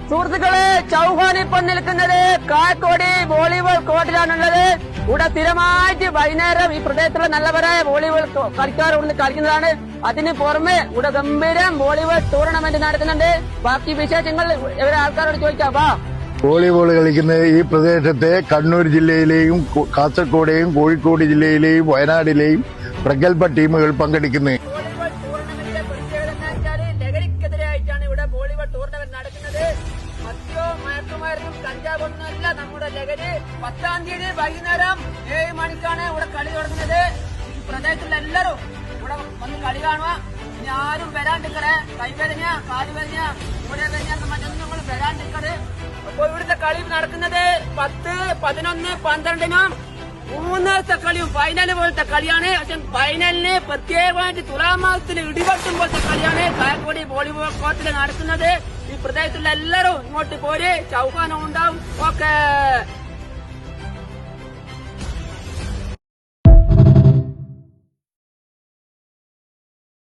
സുഹൃത്തുക്കളെ, ചൗഹാൻ ഇപ്പോൾ നിൽക്കുന്നത് കാക്കോടി വോളിബോൾ കോർട്ടിലാണുള്ളത്. ഇവിടെ സ്ഥിരമായിട്ട് വൈകുന്നേരം ഈ പ്രദേശത്തുള്ള നല്ലവരായ വോളിബോൾ കളിക്കാർ ഇവിടുന്ന് കളിക്കുന്നതാണ്. അതിന് പുറമെ ഇവിടെ ഗംഭീരം വോളിബോൾ ടൂർണമെന്റ് നടത്തുന്നുണ്ട്. ബാക്കി വിശേഷങ്ങൾ ഇവരെ ആൾക്കാരോട് ചോദിക്കാം. വാ. വോളിബോൾ കളിക്കുന്ന ഈ പ്രദേശത്തെ കണ്ണൂർ ജില്ലയിലെയും കാസർഗോഡെയും കോഴിക്കോട് ജില്ലയിലെയും വയനാടിലെയും പ്രഗത്ഭ ടീമുകൾ പങ്കെടുക്കുന്നു. വോളിബോൾ ടൂർണമെന്റിന്റെ പ്രത്യേകത എന്ന് വെച്ചാൽ ലഹരിക്കെതിരായിട്ടാണ് ഇവിടെ വോളിബോൾ ടൂർണമെന്റ് നടക്കുന്നത്. മദ്യവും മയക്കുമരുന്നും കഞ്ചാവൊന്നുമല്ല നമ്മുടെ ലഹരി. 10-ാം തീയതി വൈകുന്നേരം 7 മണിക്കാണ് ഇവിടെ കളി തുടങ്ങുന്നത്. ഈ പ്രദേശത്തുള്ള എല്ലാവരും ഇവിടെ വന്ന് കളി കാണുക. ഇനി ആരും വരാണ്ടിക്കറെ, കൈവേദന, കാലുവേദന, ഇവിടെ വേദന മറ്റൊന്നും നിങ്ങൾ വരാണ്ടിക്കറ്. അപ്പൊ ഇവിടുത്തെ കളി നടക്കുന്നത് 10, 11, 12-നും 3 ദിവസത്തെ കളിയും ഫൈനൽ പോലത്തെ കളിയാണ്. പക്ഷെ ഫൈനലിന് പ്രത്യേകമായിട്ട് തുലാമാസത്തിൽ ഇടിവെട്ടും പോലത്തെ കളിയാണ് കായക്കൊടി വോളിബോൾ കോർട്ടിൽ നടക്കുന്നത്. ഈ പ്രദേശത്തുള്ള എല്ലാവരും ഇങ്ങോട്ട് പോര്. ചൗഹാനും ഉണ്ടാവും. ഓക്കെ.